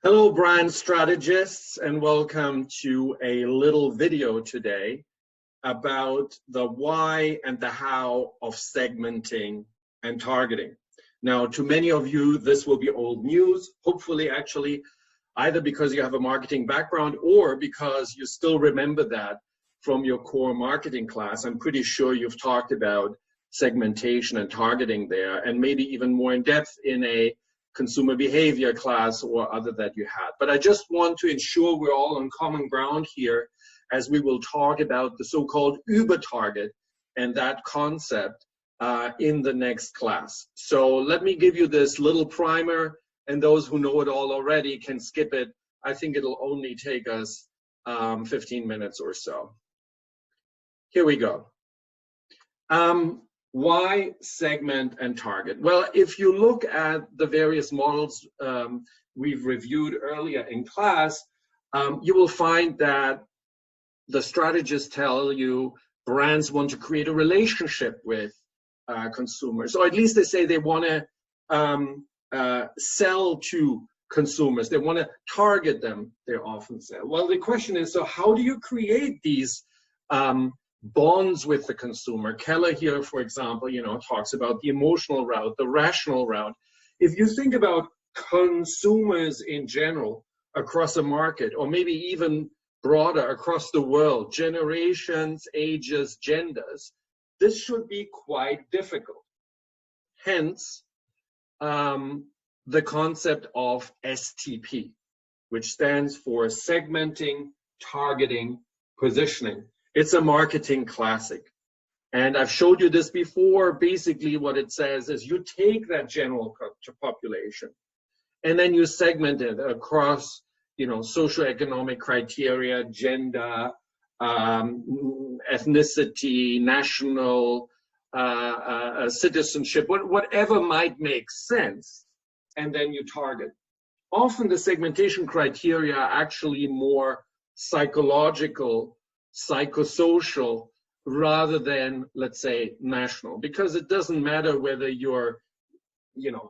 Hello, brand strategists, and welcome to a little video today about the why and the how of segmenting and targeting. Now, to many of you, this will be old news, hopefully actually, either because you have a marketing background or because you still remember that from your core marketing class. I'm pretty sure you've talked about segmentation and targeting there, and maybe even more in depth in a consumer behavior class or other that you had. But I just want to ensure we're all on common ground here as we will talk about the so-called Uber-target and that concept in the next class. So let me give you this little primer, and those who know it all already can skip it. I think it'll only take us 15 minutes or so. Here we go. Why segment and target? Well, if you look at the various models we've reviewed earlier in class, you will find that the strategists tell you brands want to create a relationship with consumers, or at least they say they want to sell to consumers. They want to target them, they often say. Well, the question is, so how do you create these bonds with the consumer? Keller here, for example, talks about the emotional route, the rational route. If you think about consumers in general across a market, or maybe even broader across the world, generations, ages, genders, this should be quite difficult. Hence, the concept of STP, which stands for segmenting, targeting, positioning. It's a marketing classic. And I've showed you this before. Basically, what it says is you take that general population and then you segment it across, socioeconomic criteria, gender, ethnicity, national, citizenship, whatever might make sense, and then you target. Often the segmentation criteria are actually more psychological, psychosocial, rather than, let's say, national, because it doesn't matter whether you're,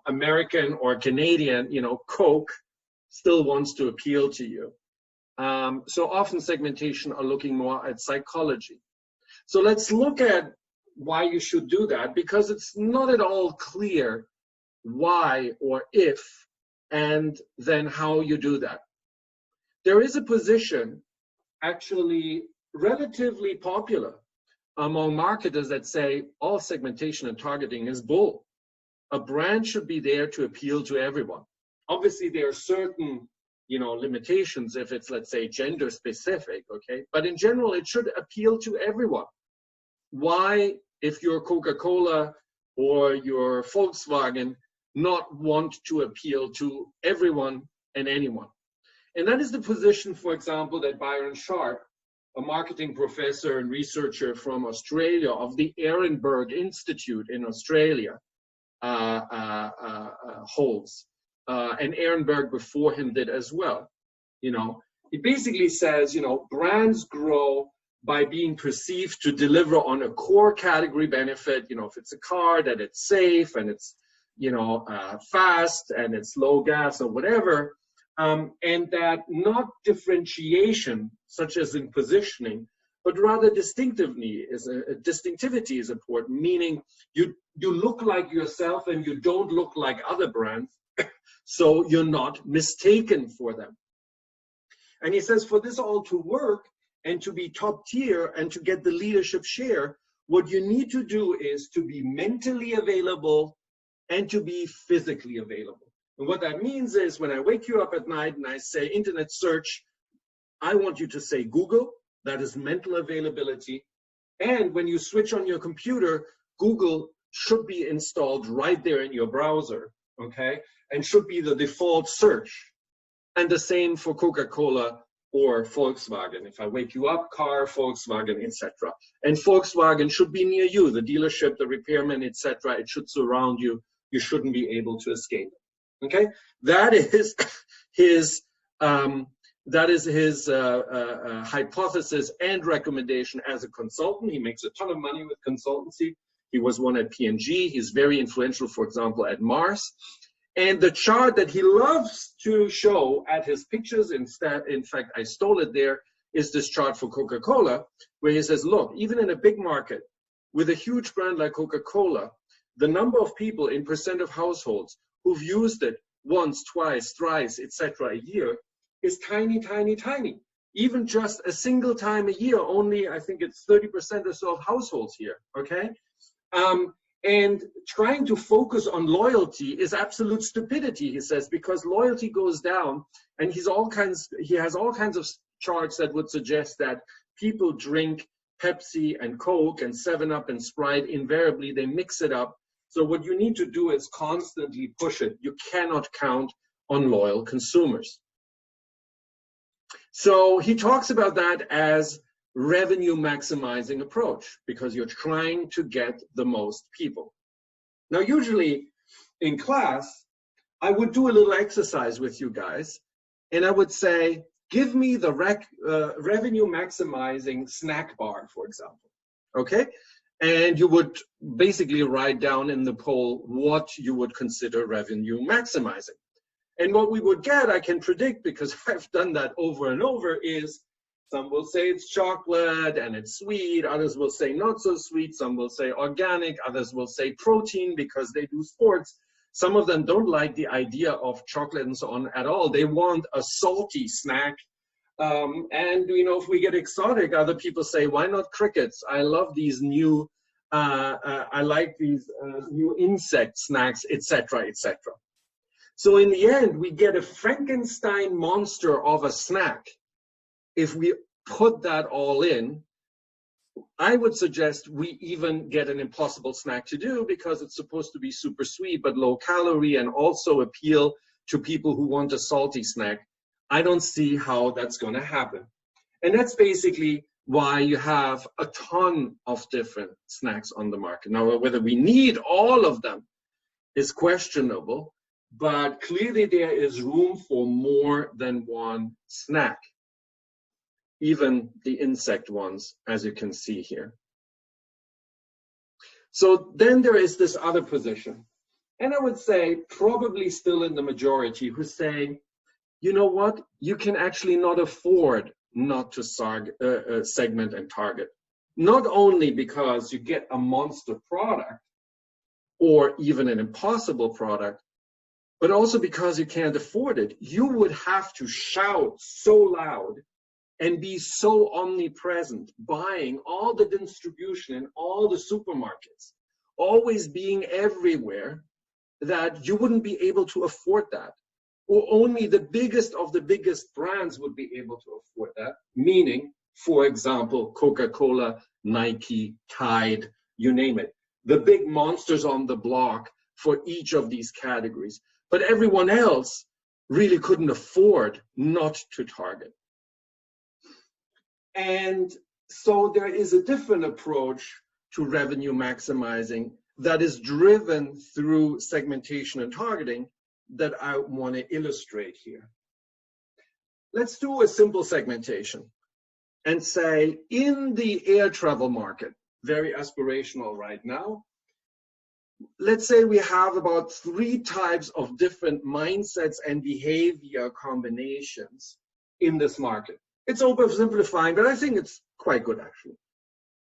American or Canadian, Coke still wants to appeal to you. So often segmentation are looking more at psychology. So let's look at why you should do that, because it's not at all clear why or if, and then how you do that. There is a position actually relatively popular among marketers that say all segmentation and targeting is bull. A brand should be there to appeal to everyone. Obviously, there are certain, limitations if it's, let's say, gender specific, okay? But in general, it should appeal to everyone. Why, if you're Coca-Cola or you're Volkswagen, not want to appeal to everyone and anyone? And that is the position, for example, that Byron Sharp, a marketing professor and researcher from Australia of the Ehrenberg Institute in Australia, holds. And Ehrenberg before him did as well. He basically says, brands grow by being perceived to deliver on a core category benefit. If it's a car, that it's safe and it's, fast and it's low gas or whatever. And that not differentiation, such as in positioning, but rather distinctivity is important, meaning you look like yourself and you don't look like other brands, so you're not mistaken for them. And he says for this all to work and to be top tier and to get the leadership share, what you need to do is to be mentally available and to be physically available. And what that means is when I wake you up at night and I say internet search, I want you to say Google. That is mental availability. And when you switch on your computer, Google should be installed right there in your browser, okay? And should be the default search. And the same for Coca-Cola or Volkswagen. If I wake you up, car, Volkswagen, etc. And Volkswagen should be near you, the dealership, the repairman, etc. It should surround you. You shouldn't be able to escape it. Okay, that is his hypothesis and recommendation as a consultant. He makes a ton of money with consultancy. He was one at P&G. He's very influential, for example, at Mars. And the chart that he loves to show at his pictures, in fact, I stole it there, is this chart for Coca-Cola, where he says, look, even in a big market with a huge brand like Coca-Cola, the number of people in percent of households who've used it once, twice, thrice, etc. a year is tiny, tiny, tiny. Even just a single time a year, only I think it's 30% or so of households here, okay? And trying to focus on loyalty is absolute stupidity, he says, because loyalty goes down, and he has all kinds of charts that would suggest that people drink Pepsi and Coke and 7-Up and Sprite. Invariably, they mix it up. So what you need to do is constantly push it. You cannot count on loyal consumers. So he talks about that as revenue maximizing approach, because you're trying to get the most people. Now, usually in class, I would do a little exercise with you guys, and I would say, give me the revenue maximizing snack bar, for example, okay? And you would basically write down in the poll what you would consider revenue maximizing. And what we would get, I can predict, because I've done that over and over, is some will say it's chocolate and it's sweet, others will say not so sweet, some will say organic, others will say protein because they do sports. Some of them don't like the idea of chocolate and so on at all. They want a salty snack. And you know, if we get exotic, other people say, why not crickets? I love these new, I like these new insect snacks, etc., etc. So in the end, we get a Frankenstein monster of a snack. If we put that all in, I would suggest we even get an impossible snack to do, because it's supposed to be super sweet but low calorie and also appeal to people who want a salty snack. I don't see how that's going to happen. And that's basically why you have a ton of different snacks on the market. Now, whether we need all of them is questionable, but clearly there is room for more than one snack. Even the insect ones, as you can see here. So then there is this other position. And I would say probably still in the majority, who say, you know what, you can actually not afford not to segment and target. Not only because you get a monster product or even an impossible product, but also because you can't afford it. You would have to shout so loud and be so omnipresent, buying all the distribution in all the supermarkets, always being everywhere, that you wouldn't be able to afford that. Or only the biggest of the biggest brands would be able to afford that, meaning, for example, Coca-Cola, Nike, Tide, you name it. The big monsters on the block for each of these categories. But everyone else really couldn't afford not to target. And so there is a different approach to revenue maximizing that is driven through segmentation and targeting that I want to illustrate here. Let's do a simple segmentation and say, in the air travel market, very aspirational right now, let's say we have about 3 types of different mindsets and behavior combinations in this market. It's oversimplifying, but I think it's quite good, actually.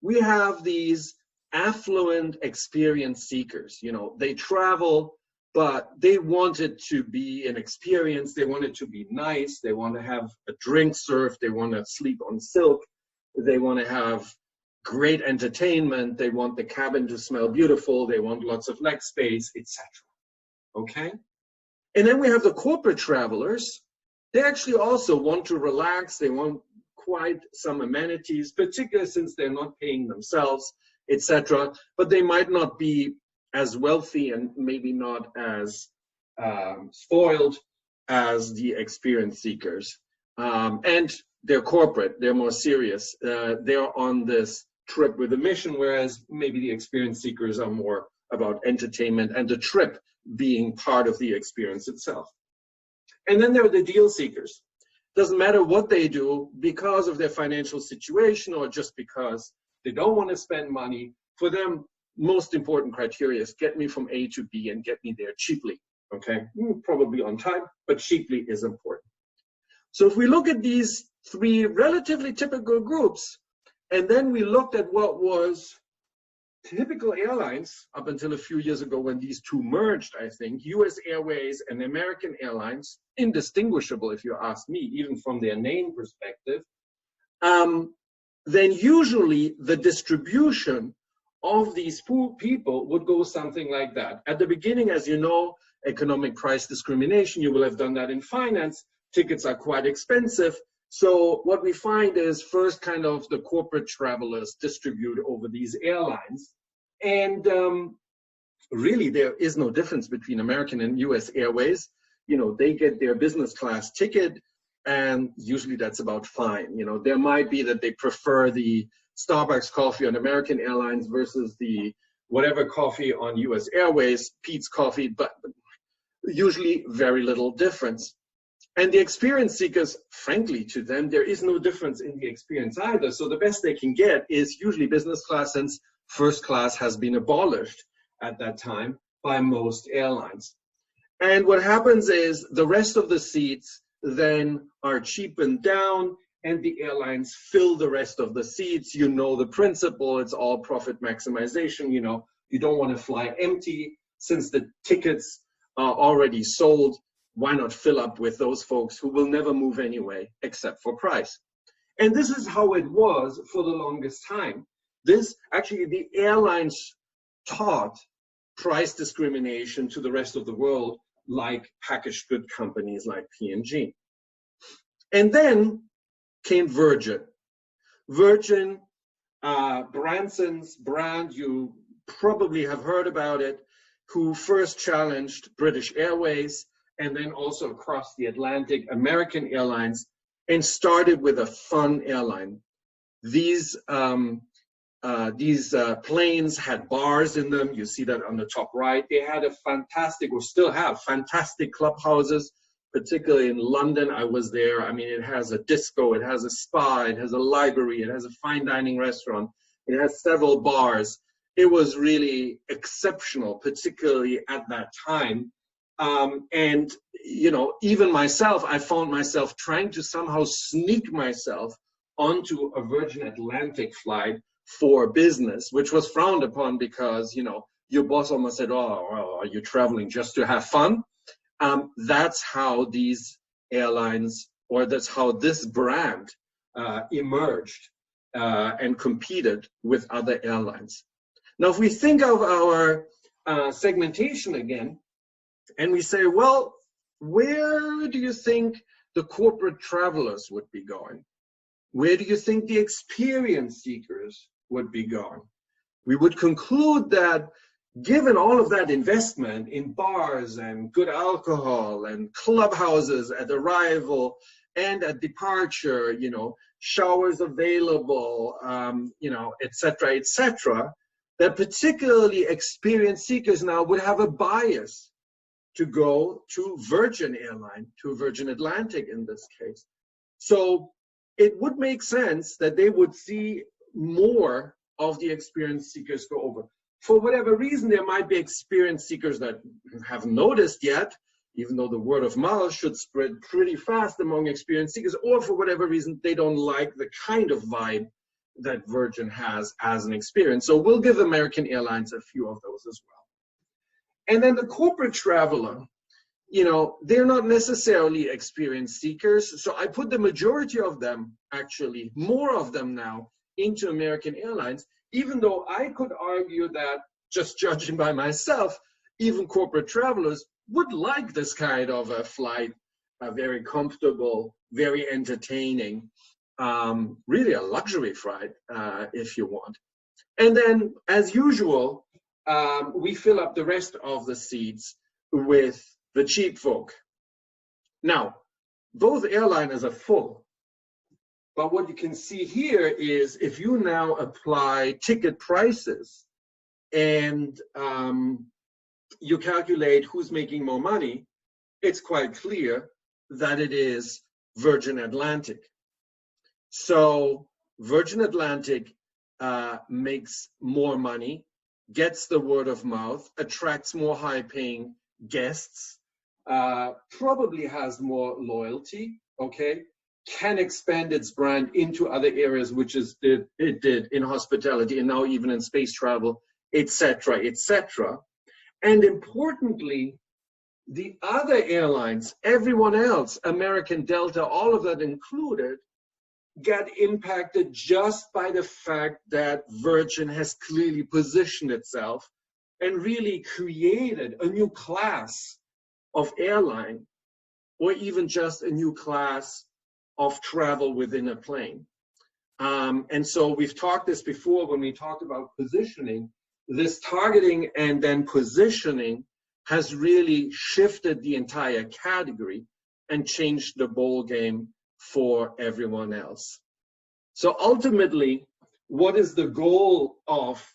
We have these affluent experience seekers. You know, they travel, but they want it to be an experience. They want it to be nice. They want to have a drink served. They want to sleep on silk. They want to have great entertainment. They want the cabin to smell beautiful. They want lots of leg space, etc. Okay? And then we have the corporate travelers. They actually also want to relax. They want quite some amenities, particularly since they're not paying themselves, etc. But they might not be as wealthy and maybe not as spoiled as the experience seekers. And they're corporate. They're more serious. They're on this trip with a mission, whereas maybe the experience seekers are more about entertainment and the trip being part of the experience itself. And then there are the deal seekers. Doesn't matter what they do, because of their financial situation or just because they don't want to spend money. For them, most important criteria is get me from A to B and get me there cheaply. okay? Probably on time, but cheaply is important. So if we look at these three relatively typical groups, and then we looked at what was typical airlines up until a few years ago when these two merged, I think, US Airways and American Airlines, indistinguishable if you ask me, even from their name perspective, then usually the distribution of these people would go something like that. At the beginning, as you know, economic price discrimination, you will have done that in finance. Tickets are quite expensive. So what we find is first kind of the corporate travelers distribute over these airlines. And really there is no difference between American and US Airways. You know, they get their business class ticket and usually that's about fine. You know, there might be that they prefer the Starbucks coffee on American Airlines versus the whatever coffee on US Airways, Pete's coffee, but usually very little difference. And the experience seekers, frankly, to them, there is no difference in the experience either. So the best they can get is usually business class, since first class has been abolished at that time by most airlines. And what happens is the rest of the seats then are cheapened down and the airlines fill the rest of the seats. You know the principle, it's all profit maximization. You know, you don't want to fly empty since the tickets are already sold. Why not fill up with those folks who will never move anyway, except for price? And this is how it was for the longest time. This, actually, the airlines taught price discrimination to the rest of the world, like packaged good companies like P&G. And then came Virgin. Virgin, Branson's brand, you probably have heard about it, who first challenged British Airways, and then also across the Atlantic, American Airlines, and started with a fun airline. These planes had bars in them. You see that on the top right. They had a fantastic, or still have, fantastic clubhouses, particularly in London. I was there. I mean, it has a disco, it has a spa, it has a library, it has a fine dining restaurant, it has several bars. It was really exceptional, particularly at that time. And, you know, even myself, I found myself trying to somehow sneak myself onto a Virgin Atlantic flight for business, which was frowned upon because, you know, your boss almost said, oh, well, are you traveling just to have fun? That's how these airlines, or that's how this brand emerged and competed with other airlines. Now, if we think of our segmentation again, and we say, well, where do you think the corporate travelers would be going? Where do you think the experience seekers would be going? We would conclude that given all of that investment in bars and good alcohol and clubhouses at arrival and at departure, you know, showers available, you know, et cetera, that particularly experienced seekers now would have a bias to go to Virgin Airline, to Virgin Atlantic in this case. So it would make sense that they would see more of the experienced seekers go over. For whatever reason, there might be experienced seekers that haven't noticed yet, even though the word of mouth should spread pretty fast among experienced seekers, or for whatever reason, they don't like the kind of vibe that Virgin has as an experience. So we'll give American Airlines a few of those as well. And then the corporate traveler, you know, they're not necessarily experienced seekers. So I put the majority of them, actually, more of them now, into American Airlines, even though I could argue that, just judging by myself, even corporate travelers would like this kind of a flight, very comfortable, very entertaining, really a luxury flight, if you want. And then, as usual, we fill up the rest of the seats with the cheap folk. Now, both airliners are full. But what you can see here is if you now apply ticket prices and you calculate who's making more money, it's quite clear that it is Virgin Atlantic. So Virgin Atlantic makes more money, gets the word of mouth, attracts more high-paying guests, probably has more loyalty, okay, can expand its brand into other areas, which it did in hospitality and now even in space travel, etc., etc. And importantly, the other airlines, everyone else, American, Delta, all of that included, get impacted just by the fact that Virgin has clearly positioned itself and really created a new class of airline, or even just a new class of travel within a plane. And so we've talked this before when we talked about positioning. This targeting and then positioning has really shifted the entire category and changed the ball game for everyone else. So ultimately, what is the goal of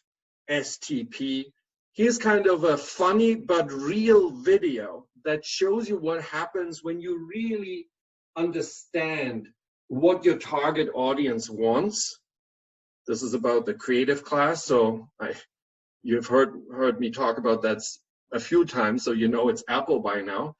STP? Here's kind of a funny but real video that shows you what happens when you really understand what your target audience wants. This is about the creative class, so you've heard me talk about that a few times, so you know it's Apple by now.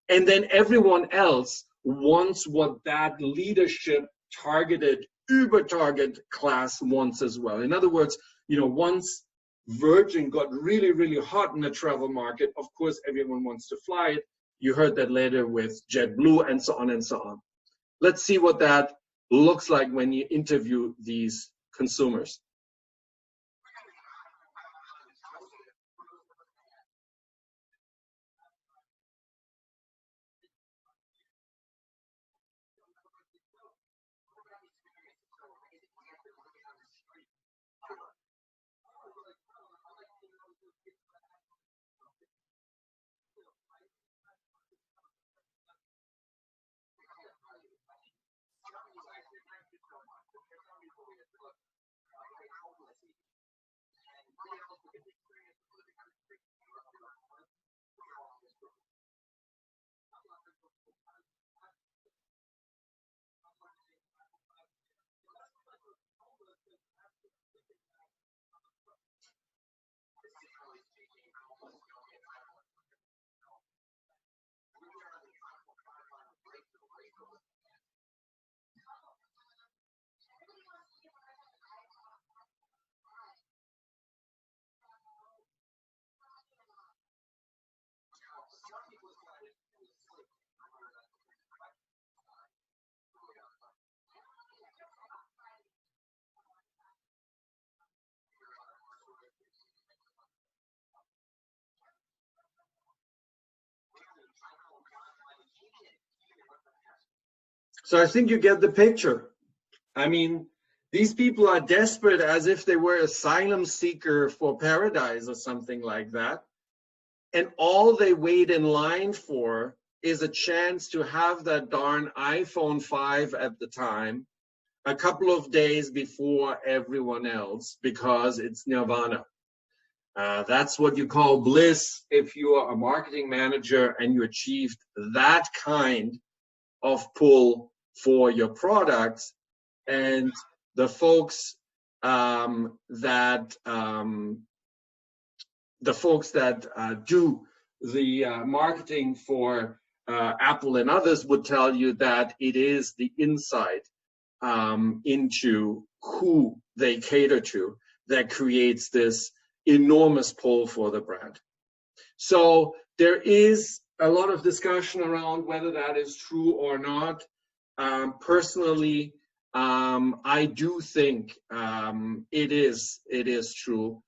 And then everyone else wants what that leadership targeted Uber-target class wants as well. In other words, once Virgin got really, really hot in the travel market, of course, everyone wants to fly it. You heard that later with JetBlue and so on and so on. Let's see what that looks like when you interview these consumers. So I think you get the picture. I mean, these people are desperate as if they were asylum seeker for paradise or something like that. And all they wait in line for is a chance to have that darn iPhone 5 at the time, a couple of days before everyone else, because it's nirvana. That's what you call bliss if you are a marketing manager and you achieved that kind of pull for your products. And the folks that do the marketing for Apple and others would tell you that it is the insight into who they cater to that creates this enormous pull for the brand. So there is a lot of discussion around whether that is true or not. Personally, I do think it is true,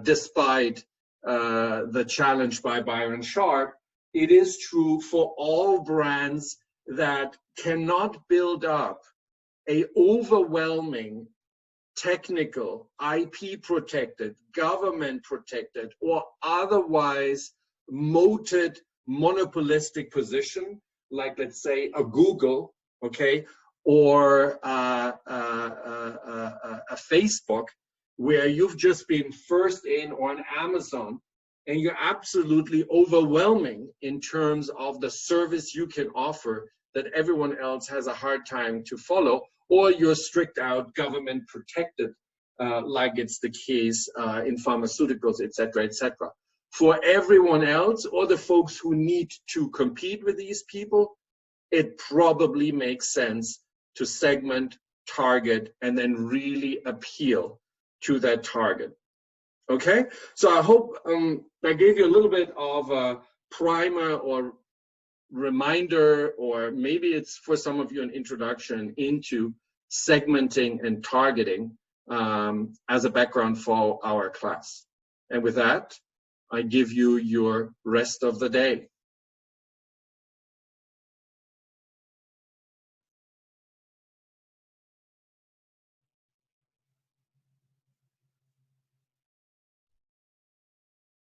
despite the challenge by Byron Sharp. It is true for all brands that cannot build up a overwhelming technical, IP protected, government protected, or otherwise moated monopolistic position, like let's say a Google, okay, or a Facebook, where you've just been first in, or an Amazon, and you're absolutely overwhelming in terms of the service you can offer that everyone else has a hard time to follow, or you're strict out government protected, like it's the case in pharmaceuticals, et cetera, et cetera. For everyone else, or the folks who need to compete with these people, it probably makes sense to segment, target, and then really appeal to that target. Okay, so I hope I gave you a little bit of a primer or reminder, or maybe it's for some of you an introduction into segmenting and targeting as a background for our class. And with that, I give you your rest of the day.